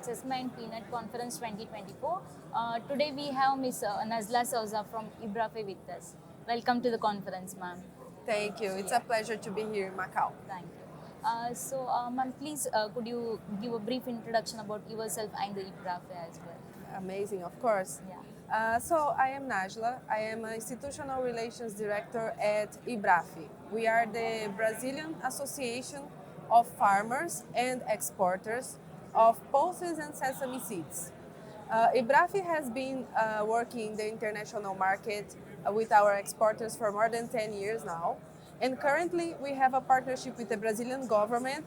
Sesame and Peanut Conference 2024. Today we have Miss Najla Souza from IBRAFE with us. Welcome to the conference, ma'am. Thank you. It's a pleasure to be here in Macau. Thank you. Ma'am, please could you give a brief introduction about yourself and the IBRAFE as well? Amazing, of course. Yeah. So I am Najla. I am an Institutional Relations Director at IBRAFE. We are the Brazilian Association of Farmers and Exporters of Pulses and Sesame Seeds. IBRAFE has been working in the international market with our exporters for more than 10 years now. And currently we have a partnership with the Brazilian government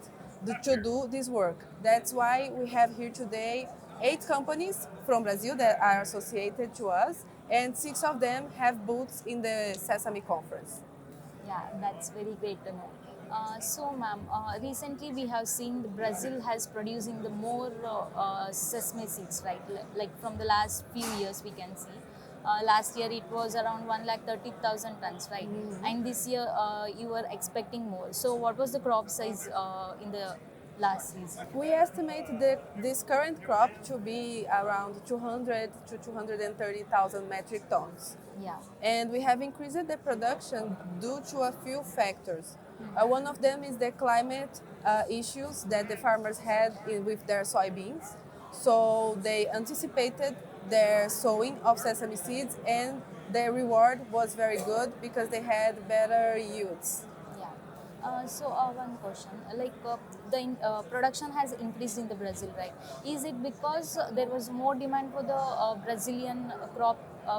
to do this work. That's why we have here today 8 companies from Brazil that are associated to us, and 6 of them have booths in the Sesame conference. Yeah, that's very great to know. Ma'am, recently we have seen Brazil has producing the more sesame seeds, right? Like from the last few years, we can see. Last year it was around 1,30,000 tons, right? And this year you were expecting more. So, what was the crop size in the last season? We estimate this current crop to be around 200 to 230,000 metric tons. Yeah. And we have increased the production due to a few factors. One of them is the climate issues that the farmers had with their soybeans. So they anticipated their sowing of sesame seeds, and the reward was very good because they had better yields. Yeah. One question, the production has increased in the Brazil, right? Is it because there was more demand for the Brazilian crop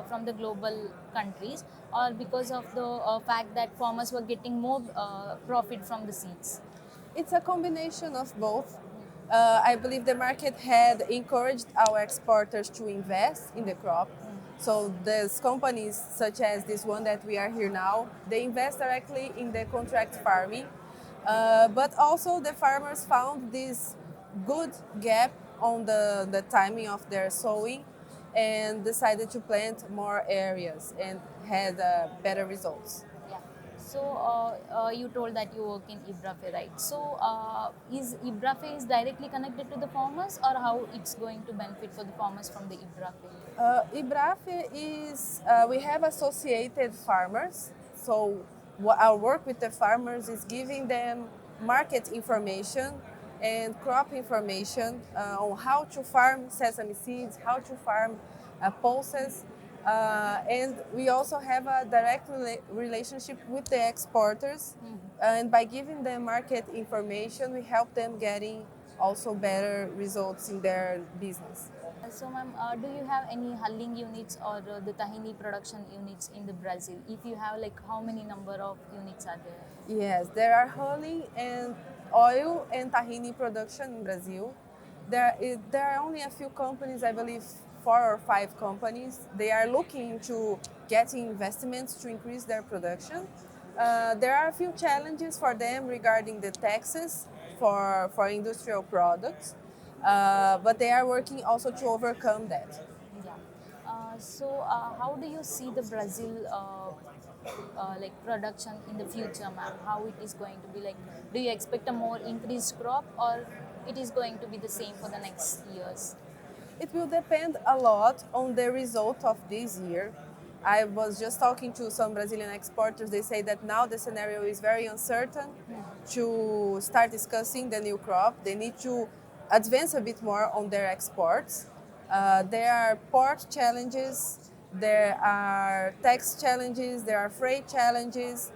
from the global countries, or because of the fact that farmers were getting more profit from the seeds? It's a combination of both. I believe the market had encouraged our exporters to invest in the crop. So these companies, such as this one that we are here now, they invest directly in the contract farming. But also the farmers found this good gap on the timing of their sowing and decided to plant more areas and had better results. Yeah. You told that you work in IBRAFE, right? Is IBRAFE is directly connected to the farmers, or how it's going to benefit for the farmers from the IBRAFE? IBRAFE is, we have associated farmers. So our work with the farmers is giving them market information and crop information on how to farm sesame seeds, how to farm pulses. And we also have a direct relationship with the exporters. And by giving them market information, we help them getting also better results in their business. Ma'am, do you have any hulling units or the tahini production units in the Brazil? If you have, like, how many number of units are there? Yes, there are honey and oil and tahini production in Brazil. There are only a few companies, I believe 4 or 5 companies. They are looking into getting investments to increase their production. There are a few challenges for them regarding the taxes for industrial products, but they are working also to overcome that. Yeah. How do you see the Brazil like production in the future, ma'am? How it is going to be like? Do you expect a more increased crop, or it is going to be the same for the next years? It will depend a lot on the result of this year. I was just talking to some Brazilian exporters. They say that now the scenario is very uncertain to start discussing the new crop. They need to advance a bit more on their exports. There are port challenges, there are tax challenges, there are freight challenges.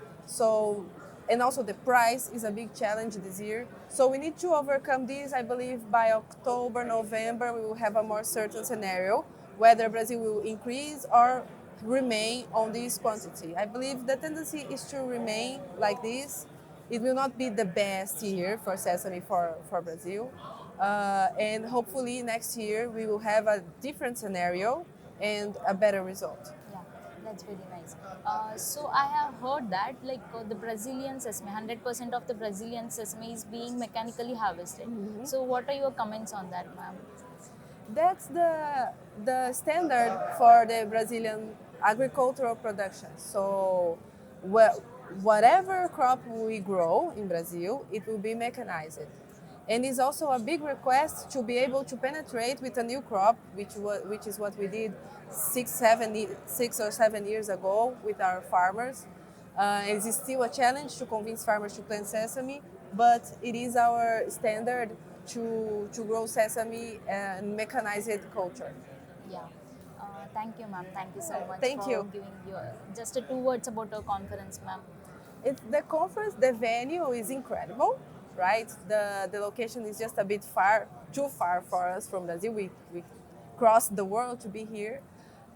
And also the price is a big challenge this year. So we need to overcome this. I believe by October, November, we will have a more certain scenario whether Brazil will increase or remain on this quantity. I believe the tendency is to remain like this. It will not be the best year for sesame for Brazil. And hopefully next year we will have a different scenario and a better result. Yeah, that's very nice. I have heard that the Brazilian sesame, 100% of the Brazilian sesame is being mechanically harvested. So what are your comments on that, ma'am? That's the standard for the Brazilian agricultural production. So whatever crop we grow in Brazil, it will be mechanized. And it's also a big request to be able to penetrate with a new crop, which is what we did 6 or 7 years ago with our farmers. It is still a challenge to convince farmers to plant sesame, but it is our standard to grow sesame and mechanized culture. Yeah. Thank you, ma'am. Thank you so much Thank for you. giving your just 2 words about our conference, ma'am. The conference, the venue is incredible, right? The location is just a bit far, too far for us from Brazil. We crossed the world to be here,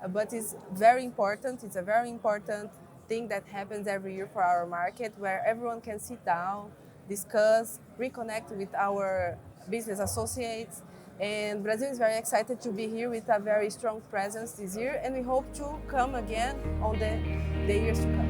but it's very important. It's a very important thing that happens every year for our market, where everyone can sit down, discuss, reconnect with our business associates. And Brazil is very excited to be here with a very strong presence this year, and we hope to come again on the years to come.